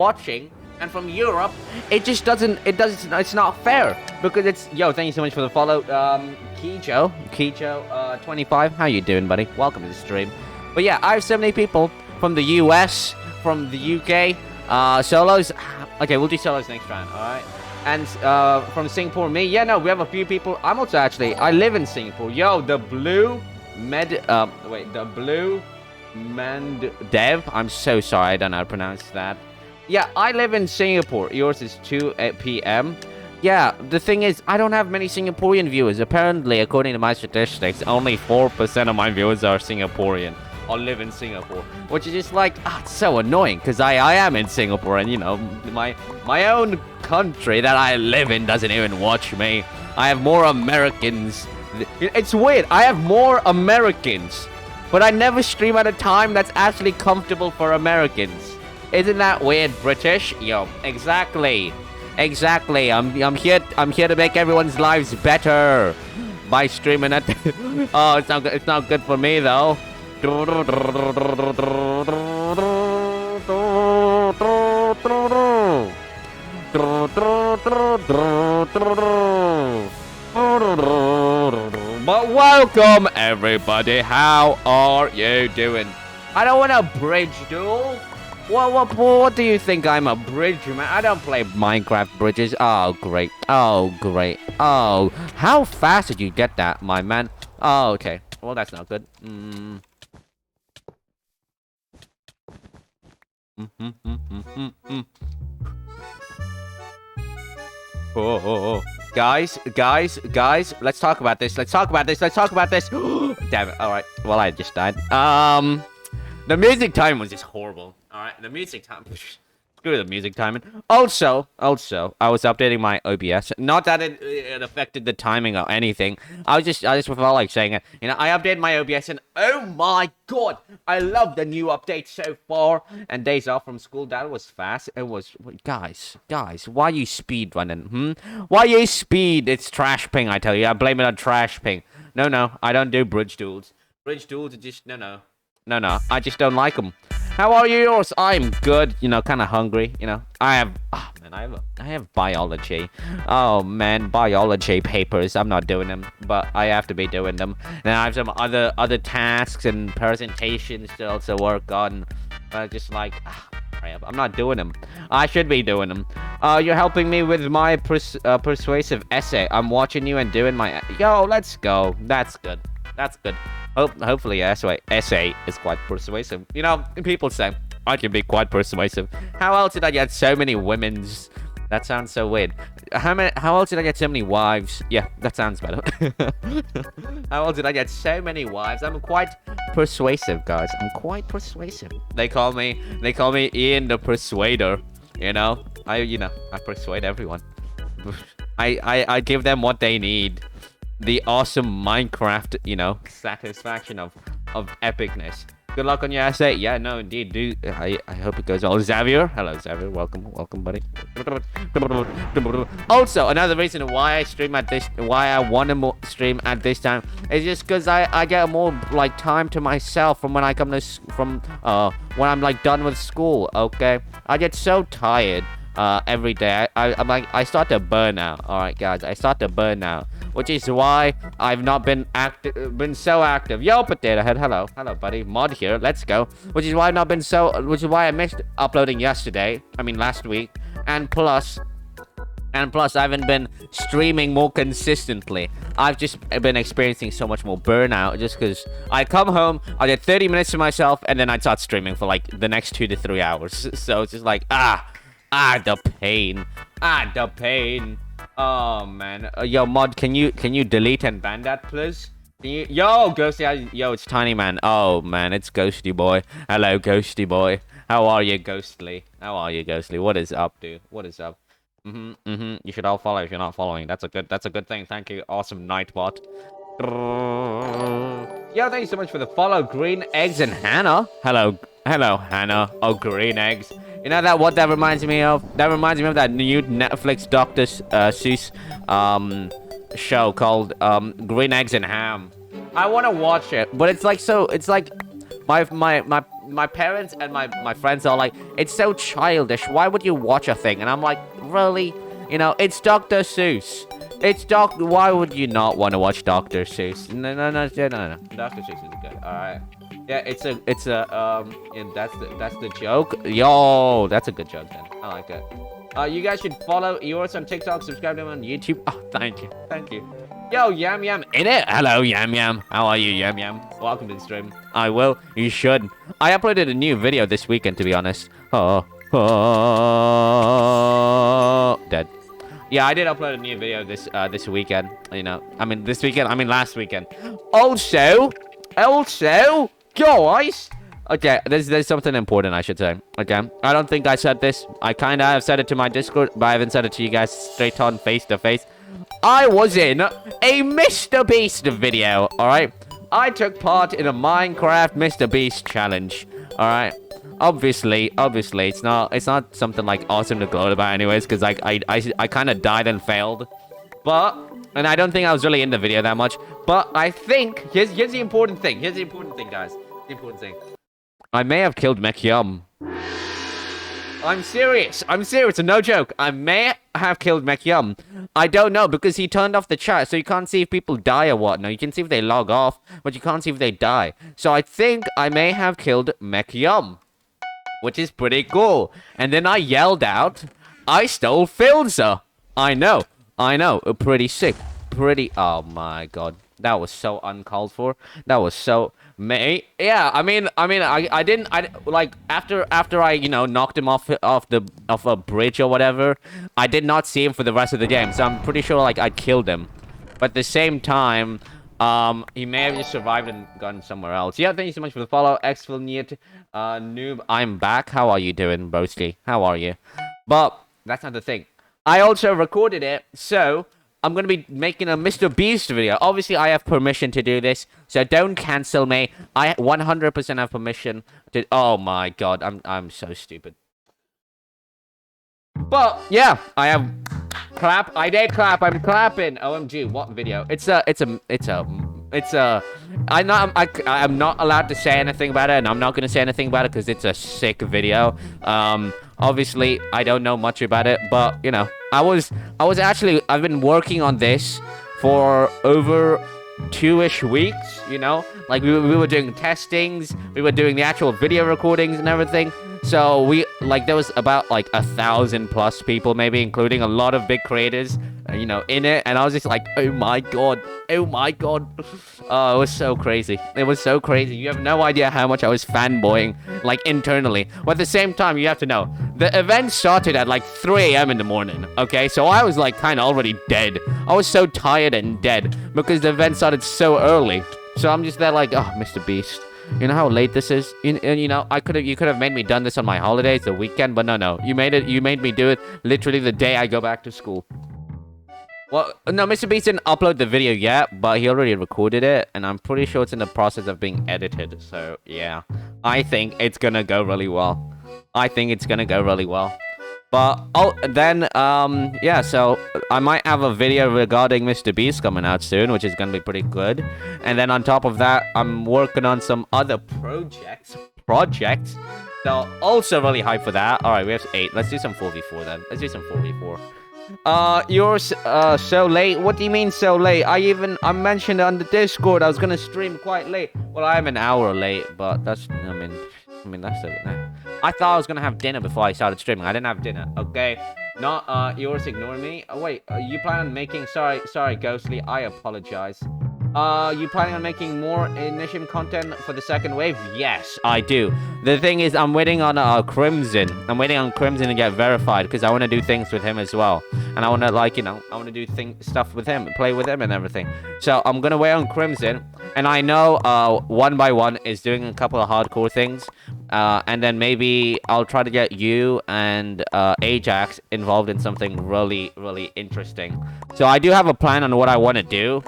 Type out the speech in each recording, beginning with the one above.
watching, and from Europe, it just doesn't. It's not fair because it's. Yo, thank you so much for the follow, Kijo, 25. How you doing, buddy? Welcome to the stream. But yeah, I have so many people from the US, from the UK, solos. Okay, we'll do solos next round. All right. And from Singapore, me. Yeah, no, we have a few people. I'm also actually. I live in Singapore. Yo, the blue Dev. I'm so sorry. I don't know how to pronounce that. Yeah, I live in Singapore. Yours is 2 p.m. Yeah, the thing is, I don't have many Singaporean viewers. Apparently, according to my statistics, only 4% of my viewers are Singaporean or live in Singapore. Which is just like, it's so annoying because I am in Singapore and, you know, my own country that I live in doesn't even watch me. I have more Americans. It's weird. I have more Americans, but I never stream at a time that's actually comfortable for Americans. Isn't that weird, British? Yo, exactly. I'm here to make everyone's lives better by streaming it. Oh, it's not good for me though. But welcome everybody. How are you doing? I don't want a bridge duel. What do you think? I'm a bridge man? I don't play Minecraft bridges. Oh, great. Oh, how fast did you get that, my man? Oh, okay. Well, that's not good. Oh. Guys, let's talk about this. Damn it. All right. Well, I just died. The music time was just horrible. Alright, the music time. Screw the music timing. Also, I was updating my OBS. Not that it affected the timing or anything. I just felt like saying it. You know, I updated my OBS and oh my god, I love the new update so far. And days off from school, that was fast. It was, guys, why you speed running? Why you speed? It's trash ping, I tell you. I blame it on trash ping. No, I don't do bridge duels. Bridge duels are just no. I just don't like them. How are you, yours? I'm good. You know, kind of hungry. You know, I have biology. Oh man, biology papers. I'm not doing them, but I have to be doing them. And I have some other tasks and presentations to also work on. Just like, I'm not doing them. I should be doing them. You're helping me with my persuasive essay. I'm watching you and doing my. Yo, let's go. That's good. Hopefully, essay is quite persuasive. You know, people say I can be quite persuasive. How else did I get so many women's? That sounds so weird. How else did I get so many wives? Yeah, that sounds better. How else did I get so many wives? I'm quite persuasive, guys. I'm quite persuasive. They call me Ian the Persuader. You know, I persuade everyone. I give them what they need. The awesome Minecraft, you know, satisfaction of epicness. Good luck on your essay. Yeah, no, indeed, dude. I hope it goes well. Xavier, hello, Xavier. Welcome, buddy. Also, another reason why I want to stream at this time is just because I get more like time to myself from when I come to when I'm like done with school. Okay, I get so tired every day. I start to burn out. All right, guys, I start to burn out. Which is why I've not been so active. Yo, Potato Head, hello, buddy. Mod here, let's go. Which is why I missed uploading last week. And plus, I haven't been streaming more consistently. I've just been experiencing so much more burnout just because I come home, I get 30 minutes to myself, and then I start streaming for like the next 2 to 3 hours. So it's just like, the pain. Oh man, yo Mod, can you delete and ban that, please? Yo Ghosty, yo it's Tiny Man. Oh man, it's Ghosty Boy. Hello Ghosty Boy. How are you, Ghostly? What is up, dude? What is up? You should all follow if you're not following. That's a good thing. Thank you, awesome Nightbot. Yo, thank you so much for the follow, Green Eggs and Hannah. Hello Hannah. Oh, Green Eggs. You know what that reminds me of? That reminds me of that new Netflix Dr. Seuss show called Green Eggs and Ham. I want to watch it, but it's like my my parents and my friends are like, it's so childish. Why would you watch a thing? And I'm like, really? You know, it's Dr. Seuss. Why would you not want to watch Dr. Seuss? No. Dr. Seuss is good. All right. Yeah, and that's the joke. Yo, that's a good joke then. I like it. You guys should follow Eoris on TikTok, subscribe to him on YouTube. Oh, thank you. Yo, Yam Yam in it. Hello, Yam Yam. How are you, Yam Yam? Welcome to the stream. I will. You should. I uploaded a new video this weekend, to be honest. Dead. Yeah, I did upload a new video this weekend. You know, last weekend. Also, guys. Okay, there's something important I should say. Okay, I don't think I said this. I kind of have said it to my Discord, but I haven't said it to you guys straight on, face to face. I was in a Mr. Beast video, alright? I took part in a Minecraft Mr. Beast challenge, alright? Obviously, it's not something like awesome to gloat about anyways, because I kind of died and failed. And I don't think I was really in the video that much. But I think, here's the important thing. Here's the important thing, guys. The important thing. I may have killed Mekyum. I'm serious, no joke. I may have killed Mekyum. I don't know, because he turned off the chat, so you can't see if people die or what. No, you can see if they log off, but you can't see if they die. So I think I may have killed Mekyum, which is pretty cool. And then I yelled out, I stole Filza. I know, pretty sick. Oh my god. That was so uncalled for. That was so... Yeah, I mean, I didn't, like, after I, you know, knocked him off a bridge or whatever, I did not see him for the rest of the game, so I'm pretty sure, like, I killed him. But at the same time, he may have just survived and gone somewhere else. Yeah, thank you so much for the follow, Exfilniat, Noob, I'm back. How are you doing, broski? How are you? But, that's not the thing. I also recorded it, so... I'm going to be making a Mr. Beast video. Obviously, I have permission to do this, so don't cancel me. I 100% have permission to... Oh my god, I'm so stupid. But, yeah, I have... Clap. I did clap. I'm clapping. OMG, what video? I'm not allowed to say anything about it, and I'm not going to say anything about it because it's a sick video. Obviously, I don't know much about it, but, you know, I've been working on this for over 2-ish weeks, you know? Like, we were doing testings, we were doing the actual video recordings and everything. So, there was about, 1,000+ people, maybe, including a lot of big creators, you know, in it. And I was just like, oh my god. Oh, it was so crazy. It was so crazy. You have no idea how much I was fanboying, internally. But at the same time, you have to know, the event started at, 3 a.m. in the morning, okay? So I was, kind of already dead. I was so tired and dead because the event started so early. So I'm just there oh, Mr. Beast. You know how late this is? You know, you could have made me done this on my holidays, the weekend, but no. You made me do it literally the day I go back to school. Well, no, Mr. Beast didn't upload the video yet, but he already recorded it, and I'm pretty sure it's in the process of being edited, so yeah. I think it's gonna go really well. But, yeah, so I might have a video regarding Mr. Beast coming out soon, which is going to be pretty good. And then on top of that, I'm working on some other projects. So, also really hyped for that. Alright, we have 8. Let's do some 4v4 then. You're so late? What do you mean so late? I mentioned on the Discord I was going to stream quite late. Well, I'm an hour late, but that's, I mean, that's it. I thought I was gonna have dinner before I started streaming. I didn't have dinner, okay? Not, Eoris ignoring me. Oh, wait, you plan on making... Sorry, Ghostly, I apologize. You planning on making more Initium content for the second wave? Yes, I do. The thing is, I'm waiting on Crimson. I'm waiting on Crimson to get verified because I want to do things with him as well. And I want to, I want to do stuff with him, play with him and everything. So I'm going to wait on Crimson. And I know 1x1 is doing a couple of hardcore things. And then maybe I'll try to get you and Ajax involved in something really, really interesting. So I do have a plan on what I want to do.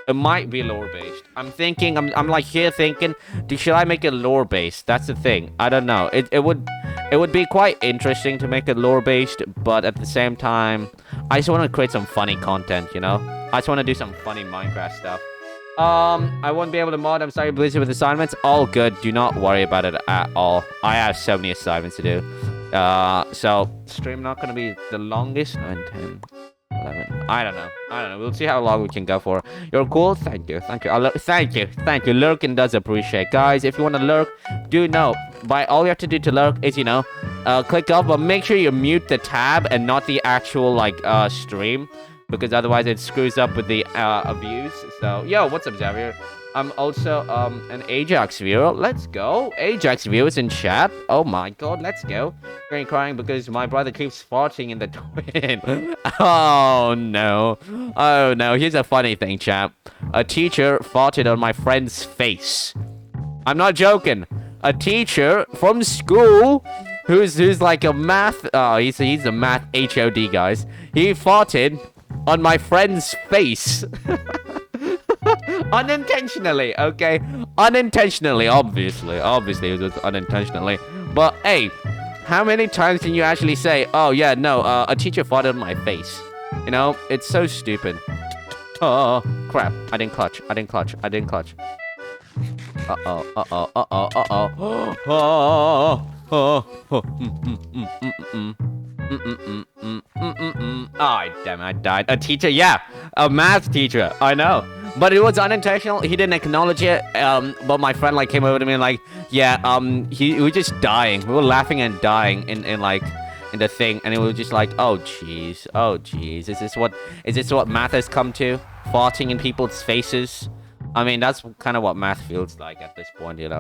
It might be lore-based. I'm thinking, I'm here thinking, should I make it lore-based? That's the thing. I don't know. It would be quite interesting to make it lore-based, but at the same time, I just want to create some funny content, you know? I just want to do some funny Minecraft stuff. I won't be able to mod. I'm sorry, Blizzard, with assignments. All good. Do not worry about it at all. I have so many assignments to do. So stream not gonna be the longest. 9, 10, 11. I don't know. We'll see how long we can go for. You're cool. Thank you. Thank you. Lurkin does appreciate, guys. If you want to lurk, do know. By all you have to do to lurk is, click up, but make sure you mute the tab and not the actual stream. Because otherwise it screws up with the views. So, yo, what's up, Xavier? I'm also an Ajax viewer. Let's go. Ajax viewers in chat. Oh my god, let's go. Crying because my brother keeps farting in the twin. Oh no. Oh no. Here's a funny thing, chap. A teacher farted on my friend's face. I'm not joking. A teacher from school who's like a math he's a math HOD, guys. He farted on my friend's face. Unintentionally, okay? Unintentionally, obviously it was unintentionally. But hey, how many times can you actually say, oh yeah, no, a teacher farted on my face? It's so stupid. Oh crap, I didn't clutch. Oh, damn, I died. A teacher, yeah. A math teacher, I know. But it was unintentional. He didn't acknowledge it. But my friend came over to me and yeah, we were just dying. We were laughing and dying in the thing, and it was just oh jeez. Is this what math has come to? Farting in people's faces? I mean, that's kind of what math feels like at this point, yo,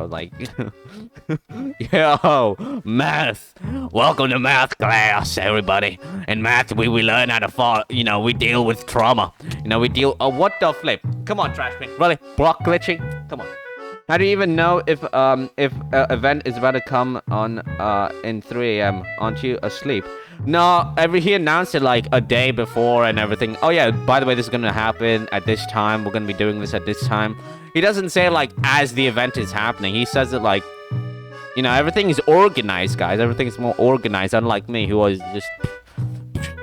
math. Welcome to math class, everybody. In math, we learn how to fart. We deal with trauma. What the flip? Come on, trash bin. Really? Block glitching? Come on. How do you even know if event is about to come on in 3 a.m.? Aren't you asleep? No, he announced it a day before and everything. Oh yeah, by the way, this is gonna happen at this time. We're gonna be doing this at this time. He doesn't say as the event is happening. He says it everything is organized, guys. Everything is more organized, unlike me, who was just...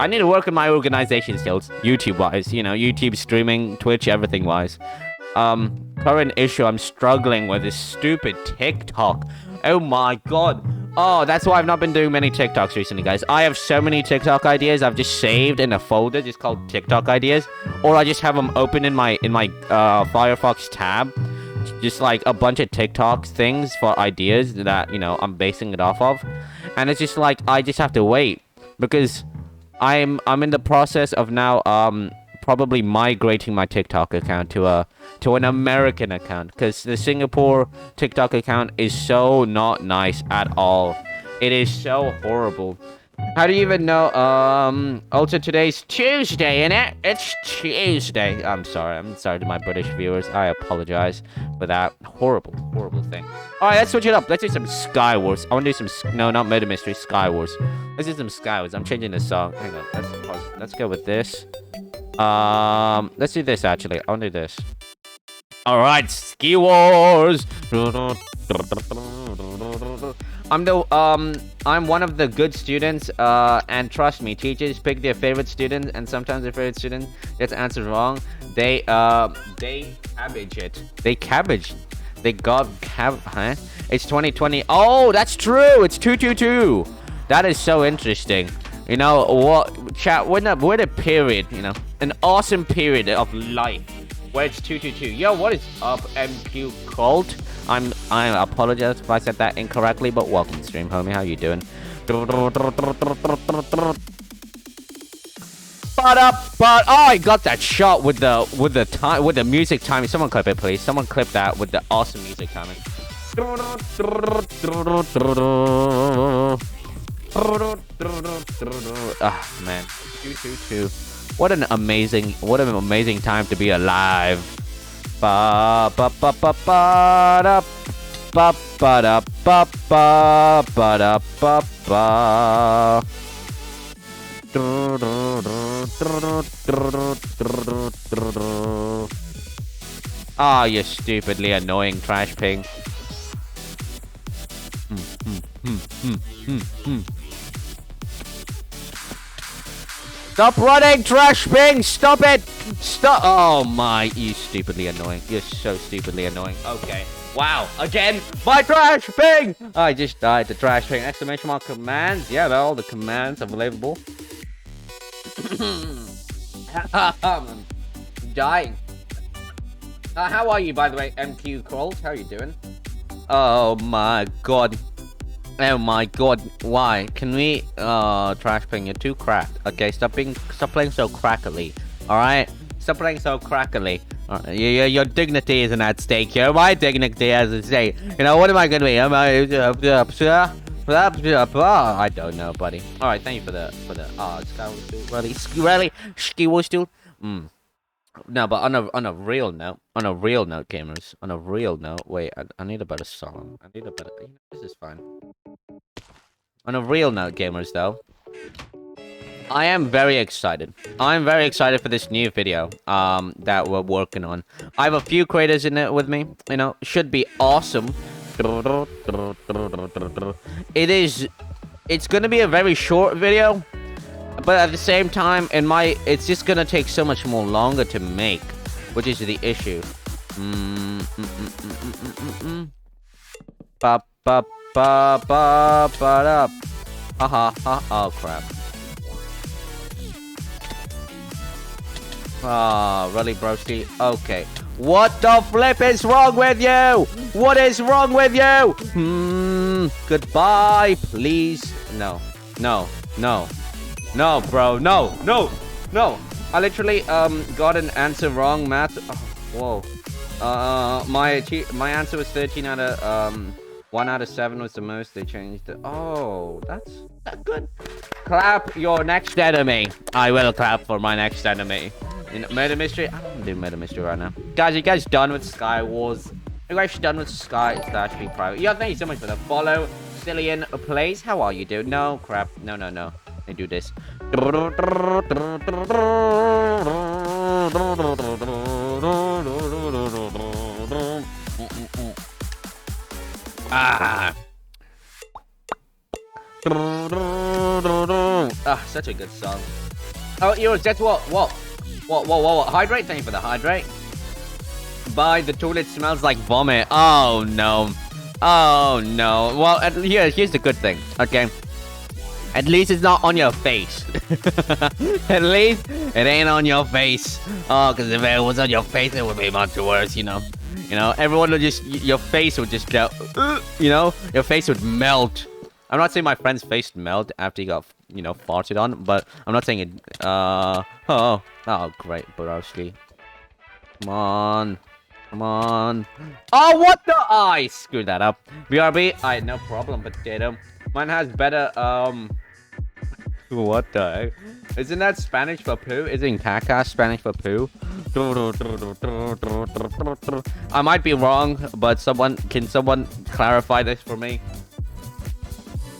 I need to work on my organization skills, YouTube-wise. YouTube streaming, Twitch, everything-wise. Current issue I'm struggling with is stupid TikTok. Oh my god. Oh, that's why I've not been doing many TikToks recently, guys. I have so many TikTok ideas I've just saved in a folder just called TikTok ideas, or I just have them open in my Firefox tab, just a bunch of TikTok things for ideas that I'm basing it off of, and it's just I just have to wait because I'm in the process of now probably migrating my TikTok account to an American account, because the Singapore TikTok account is so not nice at all. It is so horrible. How do you even know? Also today's Tuesday, innit? It's Tuesday. I'm sorry to my British viewers. I apologize for that horrible thing. All right, let's switch it up. Let's do some Sky Wars. I want to do some no, not Murder Mystery, Sky Wars. Let's do some Sky Wars. I'm changing the song. Hang on. Let's go with this. Let's do this actually. I want to do this. All right, Ski Wars. I'm one of the good students, and trust me, teachers pick their favorite student, and sometimes their favorite student gets answered wrong. They cabbage it. Huh? It's 2020. Oh, that's true. It's 222. That is so interesting. What, chat? We're in a period, an awesome period of life where it's 222. Yo, what is up, MQ Cult? I apologize if I said that incorrectly, but welcome to stream, homie. How you doing? But oh, I got that shot with the music timing. Someone clip it, please. Someone clip that with the awesome music timing. Ah, man. 222. What an amazing time to be alive. Ba ba ba ba ba da ba ba da ba ba ba da ba ba. Ah, you stupidly annoying trash pig. Stop running, trash pig! Stop it! Stop! Oh my, you stupidly annoying. You're so stupidly annoying. Okay. Wow. Again, my trash ping! I just died. The trash ping. Exclamation mark commands. Yeah, well, the commands unbelievable. I'm dying. How are you, by the way, MQ Crawls? How are you doing? Oh my god. Oh my god, why? Can we trash ping? You're too cracked. Okay, stop playing so crackily. Alright? Stop playing so crackly. Your dignity isn't at stake here. My dignity is at stake. You know, what am I gonna be? Am I I don't know, buddy. Alright, thank you for the Sky really Ski was too. No, but on a real note, gamers, on a real note, wait, I need a better song. I need a better. This is fine. On a real note, gamers, though, I am very excited. I'm very excited for this new video that we're working on. I have a few creators in it with me. You know, should be awesome. It's gonna be a very short video. But at the same time, it's just gonna take so much more longer to make, which is the issue. Ba ba ba ba ba da. Ha ha. Oh crap. Ah, really, broski? Okay. What the flip is wrong with you? What is wrong with you? Goodbye, please. No, bro. No. I literally got an answer wrong, Matt. Oh, whoa. My answer was 13 out of 1 out of 7 was the most. They changed it. Oh, that's good. Clap your next enemy. I will clap for my next enemy. In murder mystery. I don't do murder mystery right now. Guys, you guys done with Sky Wars? Are you guys done with Sky? It's private. Yeah, thank you so much for the follow. Cillian Plays. How are you, dude? No, crap. No. They do this. Such a good song. Oh, Eoris, that's what? Hydrate? Thank you for the hydrate. Bye, the toilet smells like vomit. Oh, no. Well, here's the good thing, okay? At least it's not on your face. At least it ain't on your face. Oh, because if it was on your face, it would be much worse, you know. Everyone would your face would just, your face would melt. I'm not saying my friend's face melt after he got, farted on, but I'm not saying it, oh, great, Borowski. Come on. Oh, what the? I screwed that up. BRB, no problem, potato. Mine has better, what the heck? Isn't that Spanish for poo? Isn't caca Spanish for poo? I might be wrong, but can someone clarify this for me?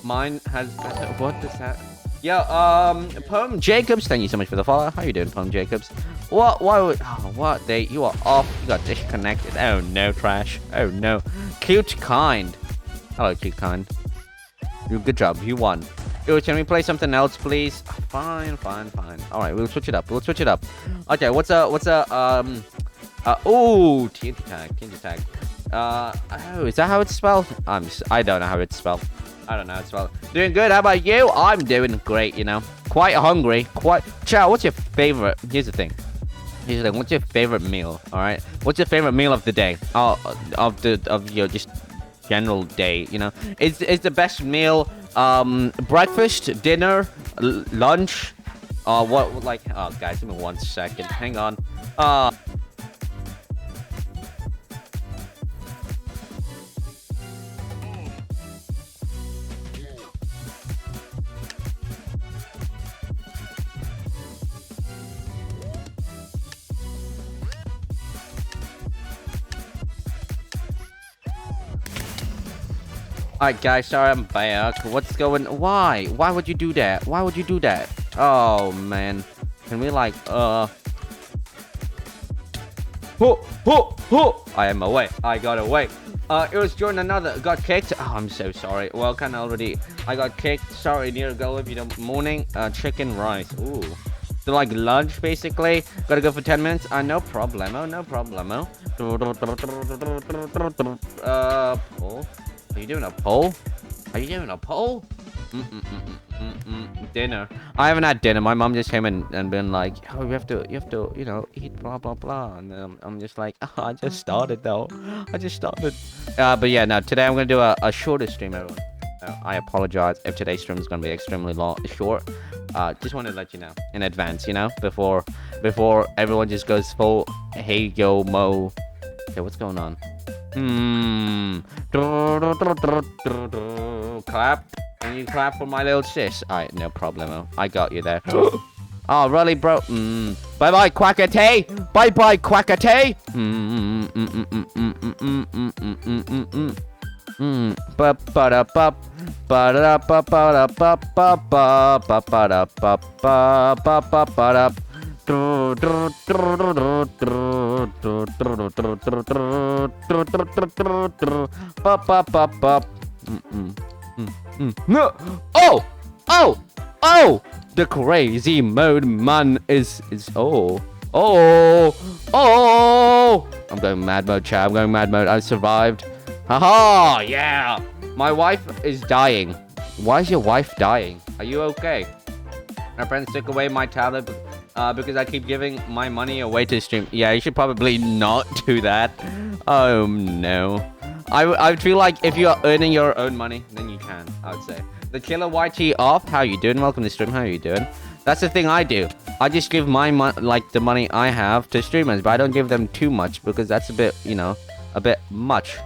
Mine has better, what is that? Yeah, Poem Jacobs, thank you so much for the follow. How you doing, Poem Jacobs? What you are off, you got disconnected. Oh no, trash. Oh no. Cute Kind. Hello, Cute Kind. Good job, you won. Yo, can we play something else, please? Fine. Alright, we'll switch it up. Okay, what's a oh, TNT tag. Oh, is that how it's spelled? I don't know how it's spelled. Doing good, how about you? I'm doing great, Quite hungry, Chow, what's your favorite? Here's the thing. What's your favorite meal? Alright? What's your favorite meal of the day? Of your just general day, Is the best meal breakfast, dinner, lunch? What, like, oh guys, give me 1 second. Hang on. Alright guys, sorry I'm back. What's going? Why would you do that? Oh man. Can we like I am away. I got away. It was during another got kicked. Oh, I'm so sorry. Well, I got kicked. Sorry, near go if you don't morning. Chicken rice. Ooh. to like lunch, basically. Gotta go for 10 minutes. No problemo, no problemo. Poll? Are you doing a poll? Are you doing a poll? Dinner. I haven't had dinner. My mom just came in and been like, oh, you have to, you know, eat blah blah blah. And I'm just like, oh, I just started though. I just started. But yeah, no. Today I'm gonna do a shorter stream, everyone. I apologize if today's stream is gonna be extremely short. Just wanted to let you know in advance, you know, before everyone just goes full hey yo mo. Okay, what's going on? Clap. Can you clap for my little sis? Alright, no problemo. I got you there. Oh, really, bro? Bye-bye, Quackatay! Bye-bye, Quackatay! No! Oh! The crazy mode man is oh! I'm going mad mode, chat. I'm going mad mode. I survived. Haha! Yeah! My wife is dying. Why is your wife dying? Are you okay? My friends took away my tablet because I keep giving my money away to stream. Yeah, you should probably not do that. Oh no. I would feel like if you are earning your own money, then you can, I would say. The Killer YT off. How you doing? Welcome to stream. How are you doing? That's the thing I do. I just give my the money I have to streamers, but I don't give them too much because that's a bit, you know, a bit much.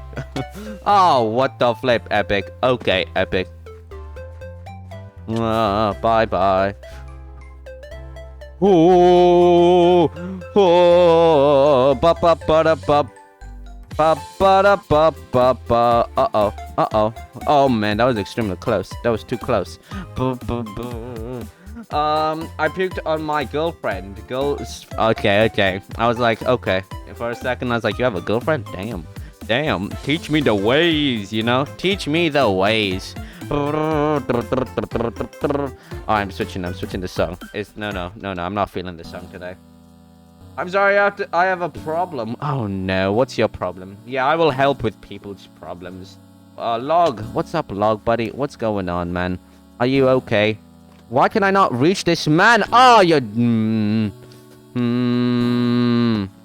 Oh, what the flip, Epic. Okay, Epic. Bye-bye. Oh, uh-oh. Oh, man, that was extremely close. That was too close. I puked on my girlfriend. Okay. I was like, okay. For a second, I was like, you have a girlfriend? Damn. Teach me the ways, you know? Teach me the ways. Oh, I'm switching the song. No, I'm not feeling the song today. I'm sorry, I have a problem. Oh no, what's your problem? Yeah, I will help with people's problems. Log, what's up, Log, buddy? What's going on, man? Are you okay? Why can I not reach this man? Oh, you...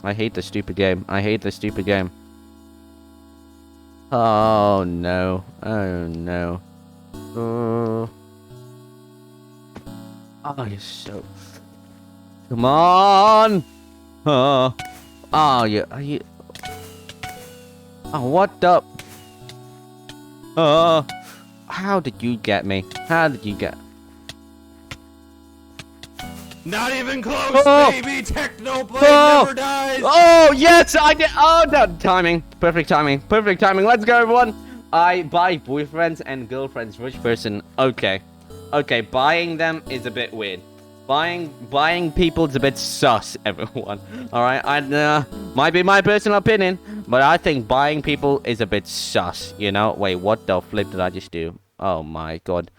I hate the stupid game. Oh no. Oh, you're so... Come on! Oh, are you... Oh, what the... how did you get me? Not even close, baby! Technoblade never dies! Oh, yes, I did! Oh, that timing. Perfect timing. Let's go, everyone. I buy boyfriends and girlfriends. Which person? Okay, buying them is a bit weird. Buying people's a bit sus, everyone. Alright, might be my personal opinion, but I think buying people is a bit sus, you know? Wait, what the flip did I just do? Oh my god.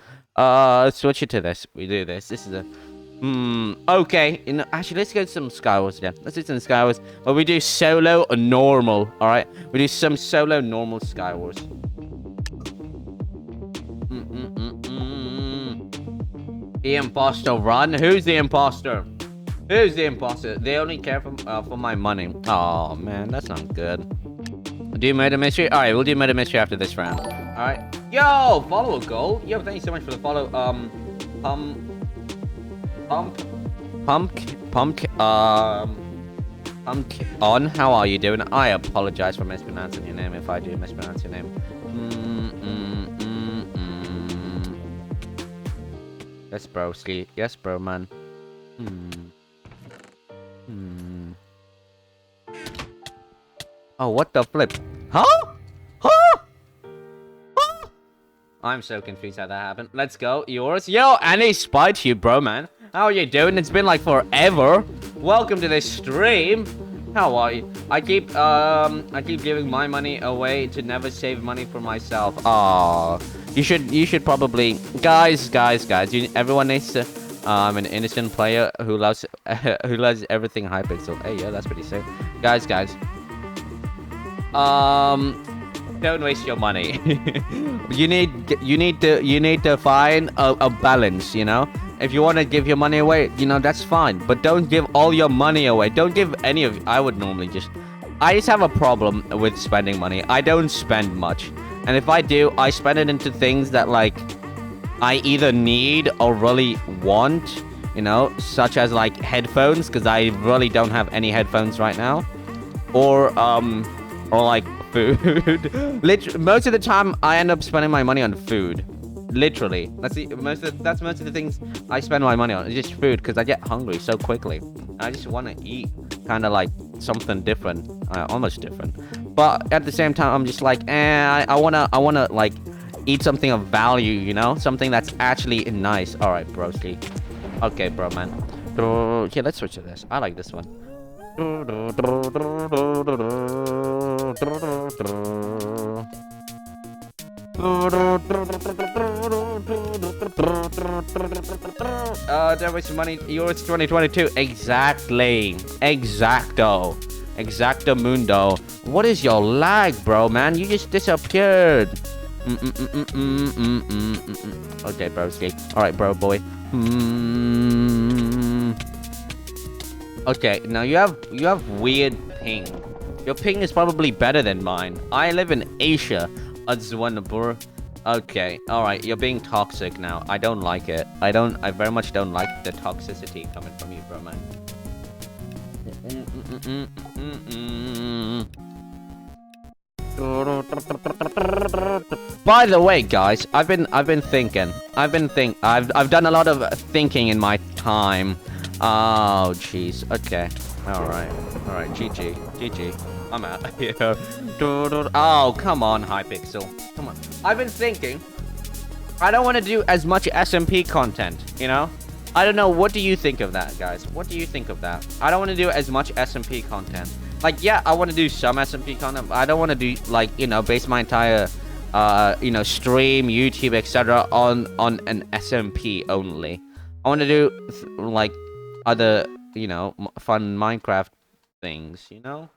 Switch it to this. We do this. This is a... okay. Actually, let's go to some Skywars again. Let's do some Skywars. But we do solo or normal, alright? We do some solo normal Skywars. The imposter run? Who's the imposter? They only care for my money. Oh man, that's not good. Do murder mystery? Alright, we'll do murder mystery after this round. Alright. Yo, follow a goal. Yo, thank you so much for the follow. On, how are you doing? I apologize for mispronouncing your name if I do mispronounce your name. Yes, broski. Yes, bro, man. Oh, what the flip? Huh? I'm so confused how that happened. Let's go, Eoris. Yo, any spite you, bro, man. How are you doing? It's been like forever. Welcome to this stream. How are you? I keep giving my money away to never save money for myself. Aw. You should probably... Guys. Everyone needs to... I'm an innocent player who loves who loves everything Hypixel. Hey, yeah, that's pretty sick. Guys. Don't waste your money. you need to find a balance, you know? If you want to give your money away, you know, that's fine. But don't give all your money away. Don't give any of... I just have a problem with spending money. I don't spend much. And if I do, I spend it into things that, like, I either need or really want, you know? Such as, like, headphones, because I really don't have any headphones right now. Or like, food. Most of the time, I end up spending my money on food. Literally. That's most of the things I spend my money on. It's just food, because I get hungry so quickly. I just want to eat kind of like something different. Almost different. But at the same time, I'm just like, I wanna like eat something of value, you know? Something that's actually nice. Alright, broski. Okay, bro, man. Yeah, let's switch to this. I like this one. There was some money. Eoris 2022. Exactly. Exacto mundo. What is your lag, bro, man? You just disappeared. Okay, broski. Alright, bro, boy. Okay, now you have weird ping. Your ping is probably better than mine. I live in Asia. Okay, alright, you're being toxic now. I don't like it. I very much don't like the toxicity coming from you, bro, man. By the way, guys, I've been thinking. I've done a lot of thinking in my time. Oh, jeez. Okay. Alright, GG. I'm out. Oh, come on, Hypixel. Come on. I've been thinking. I don't want to do as much SMP content, you know? I don't know. What do you think of that, guys? What do you think of that? I don't want to do as much SMP content. Like, yeah, I want to do some SMP content, but I don't want to do, like, you know, base my entire, you know, stream, YouTube, etc. on an SMP only. I want to do, like, other, you know, fun Minecraft things, you know?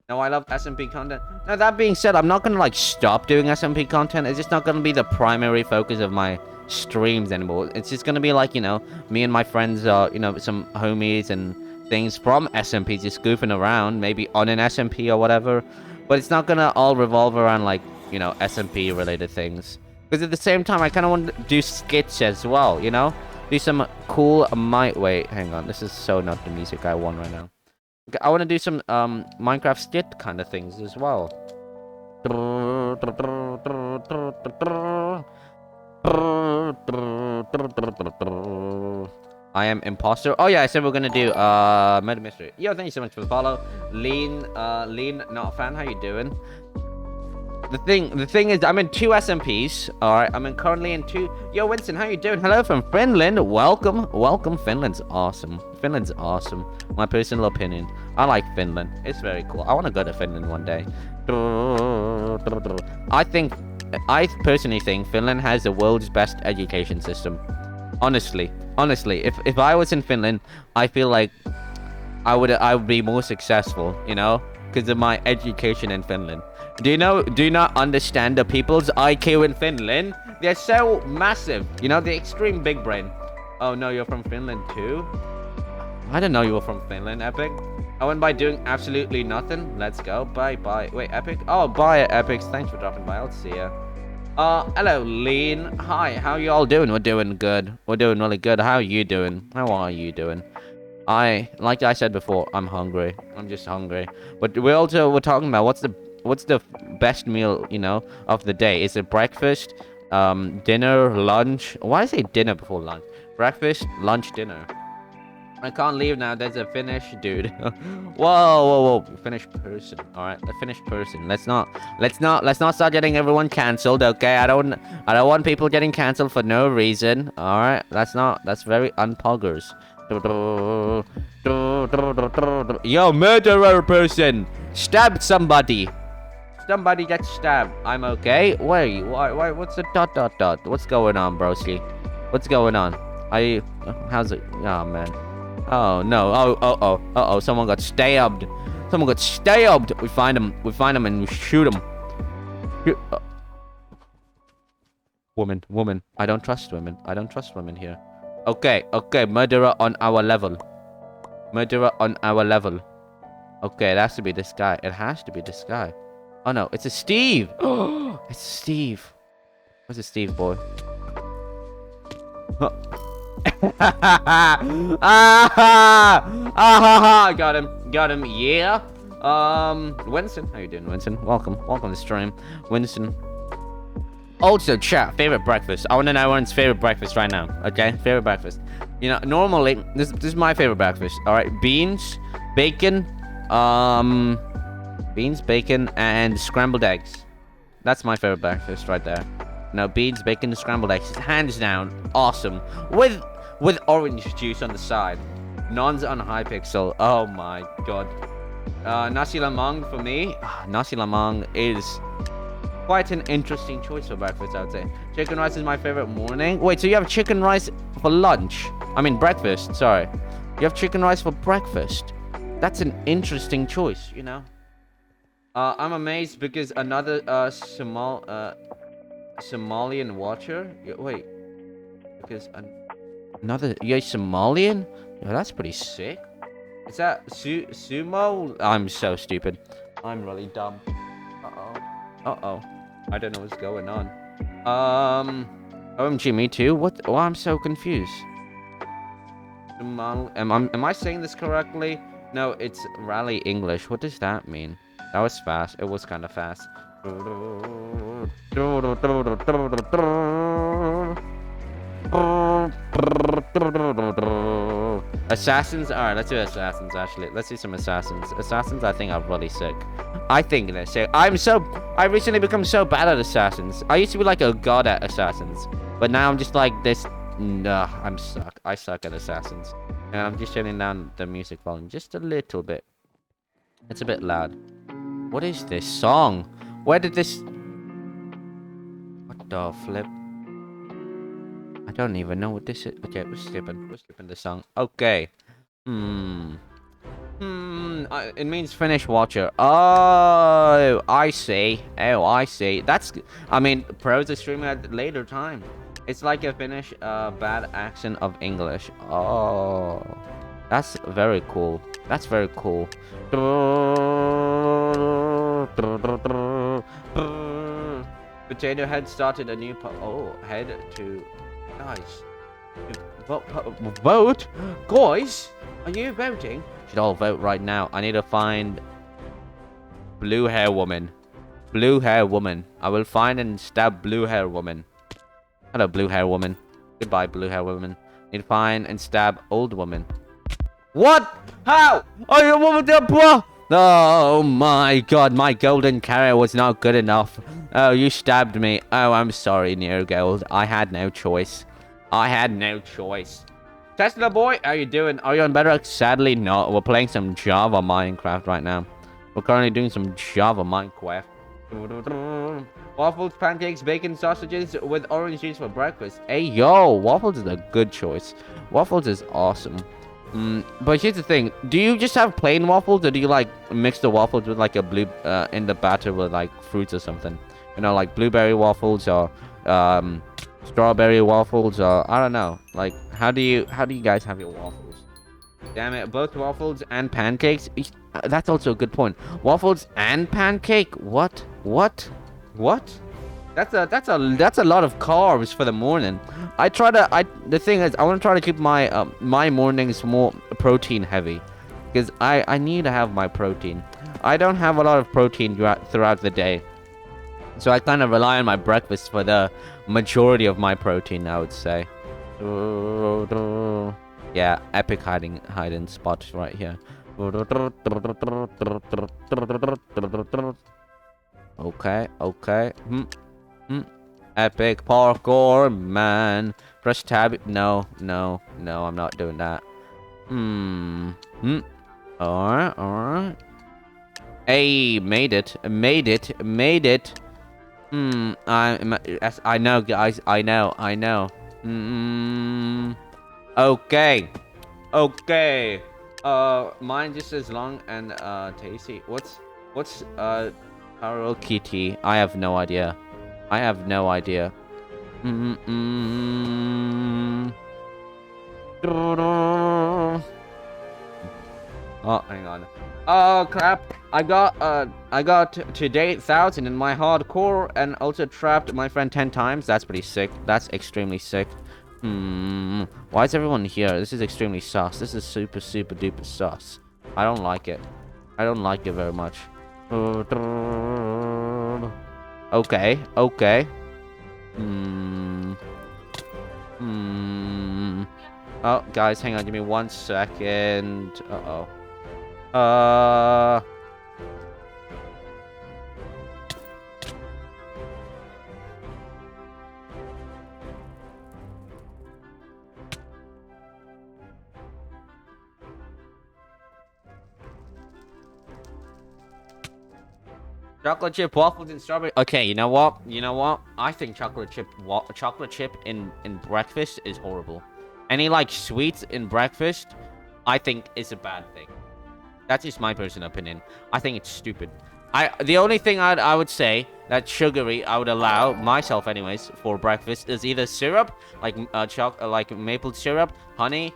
No, I love SMP content. Now, that being said, I'm not gonna, like, stop doing SMP content. It's just not gonna be the primary focus of my streams anymore. It's just gonna be, like, you know, me and my friends, you know, some homies and things from SMP just goofing around, maybe on an SMP or whatever. But it's not gonna all revolve around, like, you know, SMP-related things. Because at the same time, I kind of want to do skits as well, you know? Do some cool... Wait, hang on. This is so not the music I want right now. I want to do some Minecraft skit kind of things as well. I am imposter. Oh yeah, I said we're gonna do murder mystery. Yo, thank you so much for the follow. Lean, not a fan. How you doing? The thing is, I'm in 2 SMPs. All right, I'm currently in 2. Yo, Winston, how you doing? Hello from Finland. Welcome. Finland's awesome. My personal opinion. I like Finland. It's very cool. I want to go to Finland one day. I personally think Finland has the world's best education system. Honestly, if I was in Finland, I feel like I would be more successful, you know, because of my education in Finland. Do you not understand the people's IQ in Finland? They're so massive. You know, the extreme big brain. Oh no, you're from Finland too? I didn't know you were from Finland, Epic. I went by doing absolutely nothing. Let's go. Bye. Wait, Epic? Oh, bye, Epic. Thanks for dropping by. I'll see ya. Hello, Lean. Hi, how you all doing? We're doing good. We're doing really good. How are you doing? How are you doing? Like I said before, I'm hungry. I'm just hungry. But we're talking about what's the best meal, you know, of the day. Is it breakfast, dinner, lunch? Why say dinner before lunch? Breakfast, lunch, dinner. I can't leave now. There's a Finnish dude. Whoa. Finnish person. All right, the Finnish person. Let's not start getting everyone cancelled. Okay, I don't want people getting cancelled for no reason. All right, that's very unpoggers. Yo, murderer person, stabbed somebody. Somebody gets stabbed. I'm okay. Wait, why? What's the ... What's going on, broski? What's going on? How's it? Oh man. Oh no. Oh. Someone got stabbed. Someone got stabbed. We find him. We find him and we shoot him. Woman. I don't trust women. I don't trust women here. Okay. Murderer on our level. Murderer on our level. Okay, it has to be this guy. It has to be this guy. Oh no, it's a Steve. Oh, it's Steve. Where's a Steve boy? Oh. Got him. Yeah. Winston, how you doing, Winston? Welcome to the stream, Winston. Also, chat, favorite breakfast. I want to know everyone's favorite breakfast right now. Okay, favorite breakfast. You know, normally this is my favorite breakfast. All right, beans, bacon, and scrambled eggs. That's my favorite breakfast right there. No, beans, bacon, and scrambled eggs, hands down, awesome. With orange juice on the side. Nons on Hypixel. Oh my god. Nasi lemang for me. Nasi lemang is quite an interesting choice for breakfast, I would say. Chicken rice is my favorite morning. Wait, so you have chicken rice for lunch? I mean breakfast, sorry. You have chicken rice for breakfast. That's an interesting choice, you know. I'm amazed because another Somalian watcher. Wait, because another Somalian? Yeah, that's pretty sick. Is that sumo? I'm so stupid. I'm really dumb. Uh-oh. I don't know what's going on. OMG, me too? What? Oh, I'm so confused. Am I saying this correctly? No, it's rally English. What does that mean? That was fast. It was kind of fast. Assassins? Alright, let's do assassins, actually. Let's do some assassins. Assassins, I think, are really sick. I think they're sick. I recently become so bad at assassins. I used to be like a god at assassins. But now I'm just like this. Nah, I suck at assassins. And I'm just turning down the music volume just a little bit. It's a bit loud. What is this song? Where did this... What the flip? I don't even know what this is. Okay, we're skipping the song. Okay. It means finish watcher. Oh, I see. That's... I mean, pros are streaming at a later time. It's like a Finnish bad accent of English. Oh, that's very cool. That's very cool. Potato Head started a new head to guys. Vote, guys. Are you voting? Should all vote right now. I need to find blue hair woman. Blue hair woman. I will find and stab blue hair woman. Hello, blue hair woman. Goodbye, blue hair woman. Need to find and stab old woman. What? How? Are you a woman there, bro? Oh my god, my golden carrot was not good enough. Oh, you stabbed me. Oh, I'm sorry, Near Gold. I had no choice. Tesla boy, how you doing? Are you on better? Sadly, not. We're playing some Java Minecraft right now. We're currently doing some Java Minecraft. Waffles, pancakes, bacon, sausages with orange juice for breakfast. Hey, yo, waffles is a good choice. Waffles is awesome. But here's the thing. Do you just have plain waffles, or do you, like, mix the waffles with, like, a blue, in the batter with, like, fruits or something? You know, like, blueberry waffles, or, strawberry waffles, or, I don't know. Like, how do you guys have your waffles? Damn it, both waffles and pancakes? That's also a good point. Waffles and pancake? What? That's a lot of carbs for the morning. The thing is, I want to try to keep my my mornings more protein heavy, because I need to have my protein. I don't have a lot of protein throughout the day, so I kind of rely on my breakfast for the majority of my protein, I would say. Yeah, epic hiding spots right here. Okay. Epic parkour, man. Press tab. No, I'm not doing that. Alright. Hey, made it. I know, guys. I know. Okay. Okay. Mine just as long and tasty. What's karaoke tea? I have no idea. I have no idea. Oh, hang on. Oh crap! I got to date 1,000 in my hardcore and also trapped my friend 10 times. That's pretty sick. That's extremely sick. Why is everyone here? This is extremely sus. This is super duper sus. I don't like it. I don't like it very much. Okay. Oh, guys, hang on. Give me 1 second. Uh-oh. Chocolate chip waffles and strawberry. Okay, you know what? I think chocolate chip in breakfast is horrible. Any like sweets in breakfast, I think is a bad thing. That's just my personal opinion. I think it's stupid. The only thing I would say that sugary I would allow myself anyways for breakfast is either syrup like like maple syrup, honey,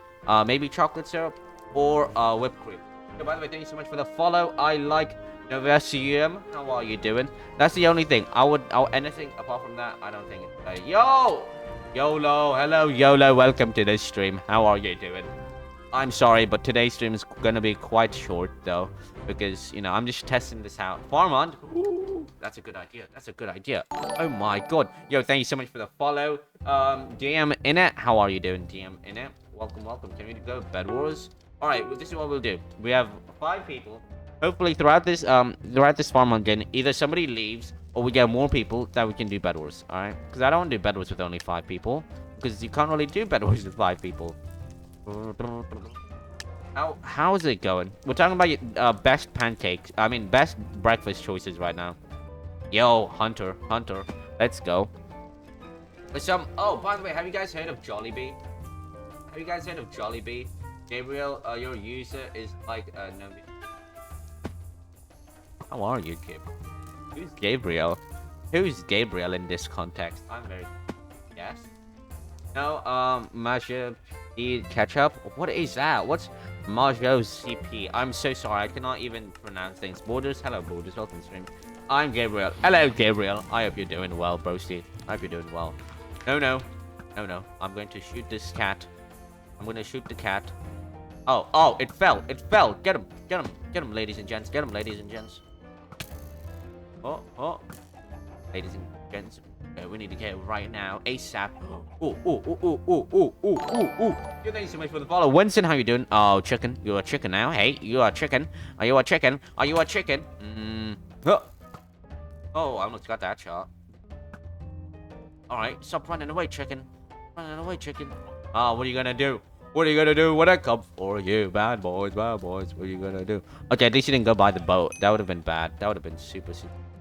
maybe chocolate syrup, or whipped cream. So by the way, thank you so much for the follow. I like Novesium. How are you doing? That's the only thing. Anything apart from that, I don't think it's YOLO, hello YOLO, welcome to this stream. How are you doing? I'm sorry, but today's stream is gonna be quite short though, because I'm just testing this out. Farmland, ooh, that's a good idea. That's a good idea. Oh my god, yo, thank you so much for the follow. DM in it, how are you doing? DM in it, welcome. Can we go Bed Wars? All right, well, this is what we'll do. We have 5 people. Hopefully throughout this farmland game, either somebody leaves or we get more people that we can do Bed Wars. All right, because I don't want to do Bed Wars with only 5 people, because you can't really do Bed Wars with 5 people. How is it going? We're talking about best pancakes. I mean, best breakfast choices right now. Yo, Hunter, let's go. Oh, by the way, have you guys heard of Jollibee? Gabriel, your user is like no. How are you, kid? Who's Gabriel? Who's Gabriel in this context? I'm very. Yes. No, Maja ketchup. What is that? What's Majo's CP? I'm so sorry. I cannot even pronounce things. Borders. Hello, Borders. Welcome to stream. I'm Gabriel. Hello, Gabriel. I hope you're doing well, broski. I hope you're doing well. No. I'm going to shoot this cat. I'm going to shoot the cat. Oh, it fell. Get him, ladies and gents. Oh. Ladies and gents. Okay, we need to get it right now. ASAP. Ooh. Thank you so much for the follow. Winston, how you doing? Oh, chicken. You're a chicken now. Hey, you are a chicken. Are you a chicken? Oh, I almost got that shot. Alright, stop running away, chicken. Oh, what are you gonna do? When I come for you? Bad boys. What are you gonna do? Okay, at least you didn't go by the boat. That would have been bad. That would have been super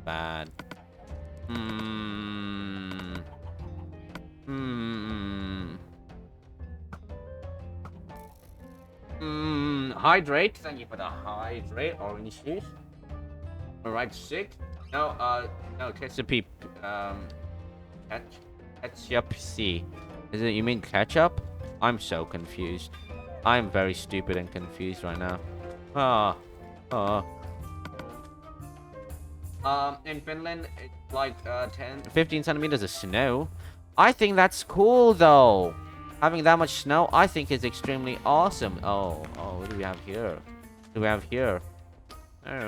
bad. Hydrate. Thank you for the hydrate. Orange juice. Alright, sick. No, ketchup. Ketchup C. Is it? You mean ketchup? I'm so confused. I'm very stupid and confused right now. In Finland, it's like 15 centimeters of snow. I think that's cool though. Having that much snow, I think is extremely awesome. Oh, what do we have here? Oh,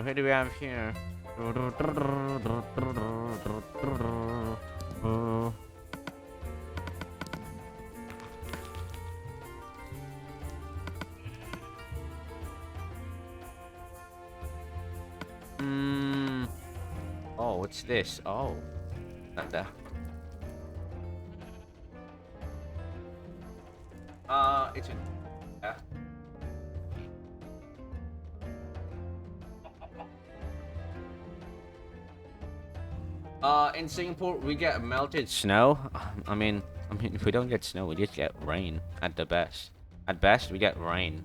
who do we have here? Oh, what's this? Oh, not that. It's in. In Singapore, we get melted snow. I mean, if we don't get snow, we just get rain at the best. At best, we get rain.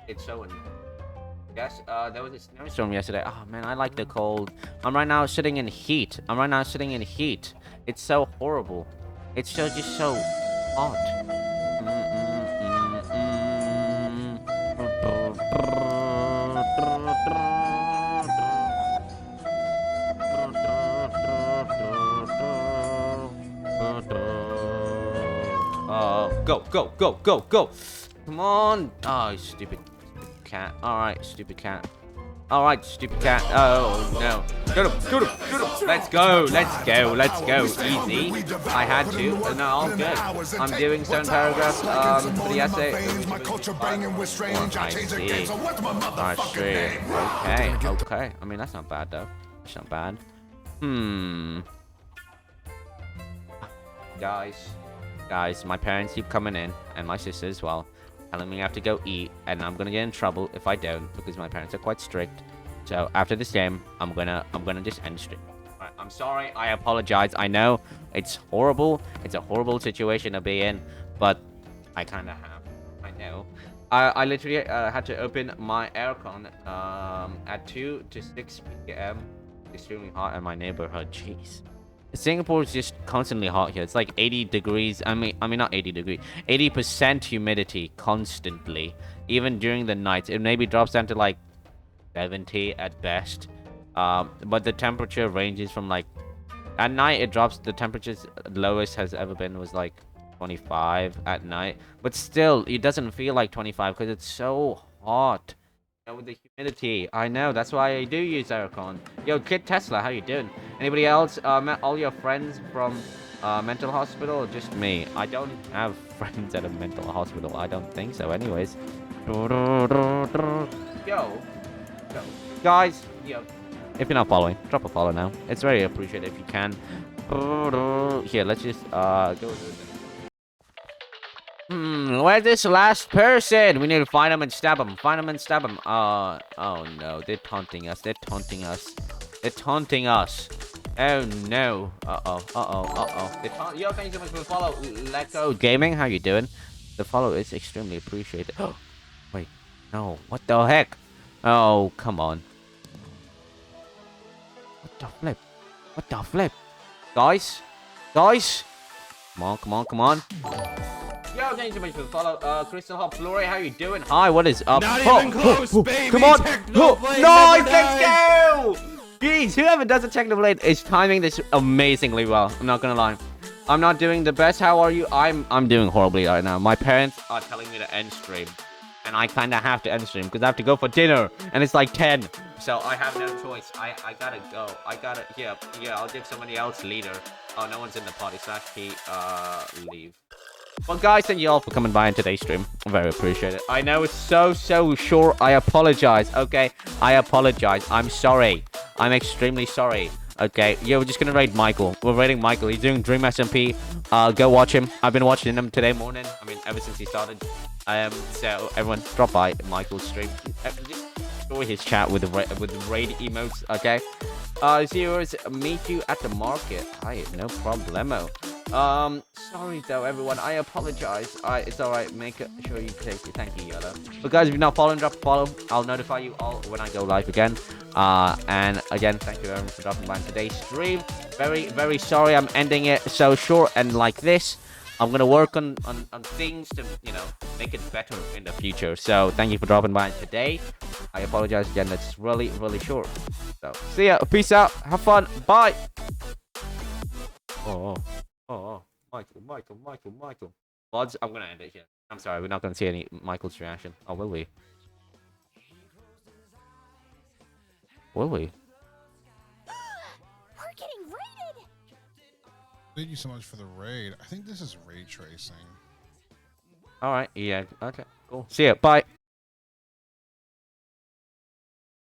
It's so annoying. Yes, there was a snowstorm yesterday. Oh man, I like the cold. I'm right now sitting in heat. It's so horrible. It's so just so hot. Go, go, go, go, go. Come on. Oh, stupid cat. Alright, stupid cat. Alright, stupid cat. Oh, no. Get him, get him, get him. Let's go, let's go, let's go. Easy. I had to. No, all good. I'm doing 7 paragraphs for the essay. I see. Alright, straight. Okay, okay. I mean, that's not bad, though. That's not bad. Guys, my parents keep coming in, and my sister as well, telling me I have to go eat, and I'm gonna get in trouble if I don't, because my parents are quite strict. So after this game, I'm gonna just end stream. Right, I'm sorry, I apologize. I know it's horrible. It's a horrible situation to be in, but I kinda have. I know. I literally had to open my aircon at 2 to 6 p.m. Extremely hot in my neighborhood. Jeez. Singapore is just constantly hot here. It's like 80 degrees. I mean not 80 degrees. 80% humidity constantly. Even during the nights, it maybe drops down to like 70 at best. But the temperature ranges from like at night it drops. The temperature's lowest has ever been was like 25 at night. But still, it doesn't feel like 25 because it's so hot. With the humidity. I know, that's why I do use aircon. Yo, Kid Tesla, how you doing? Anybody else met all your friends from mental hospital or just me? I don't have friends at a mental hospital. I don't think so anyways. Yo. Guys, yo. If you're not following, drop a follow now. It's very appreciated if you can. Here, let's just go to the where's this last person? We need to find him and stab him. Find him and stab him. Oh no, they're taunting us. They're taunting us. They're taunting us. Oh no. Yo, thank you so much for the follow. Let Go Gaming, how you doing? The follow is extremely appreciated. Oh, wait, no. What the heck? Oh, come on. What the flip? What the flip? Guys? Guys? Come on, come on, come on. Yo, thank you so much for the follow. Crystal Hop Flory, how you doing? Hi, what is up? Not even close, baby. Come on. Technoblade, Nice, let's go. Jeez, whoever does a Technoblade is timing this amazingly well. I'm not gonna lie. I'm not doing the best. How are you? I'm doing horribly right now. My parents are telling me to end stream. And I kind of have to end stream because I have to go for dinner. And it's like 10. So I have no choice. I gotta go. I gotta, yeah, I'll give somebody else leader. Oh, no one's in the party. /P, leave. Well, guys, thank you all for coming by in today's stream. I very appreciate it. I know it's so short. I apologize, okay? I apologize. I'm sorry. I'm extremely sorry. Okay, yeah, we're just gonna raid Michael. We're raiding Michael. He's doing Dream SMP. Go watch him. I've been watching him today morning. I mean, ever since he started. So everyone, drop by Michael's stream. Just enjoy his chat with the raid emotes. Okay. Eoris, meet you at the market. Hi, no problemo. Sorry though, everyone. I apologize. It's alright. Make sure you take it. Thank you, Yellow. But guys, if you're not following, drop a follow. I'll notify you all when I go live again. And again, thank you very much for dropping by in today's stream. Very sorry I'm ending it so short and like this. I'm gonna work on things to, you know, make it better in the future. So thank you for dropping by today. I apologize again. That's really short. So see ya. Peace out. Have fun. Bye. Oh, Michael. Vods, I'm gonna end it here. I'm sorry, we're not gonna see any Michael's reaction. Oh, will we? Will we? We're getting raided. Thank you so much for the raid. I think this is ray tracing. All right. Yeah. Okay. Cool. See ya. Bye.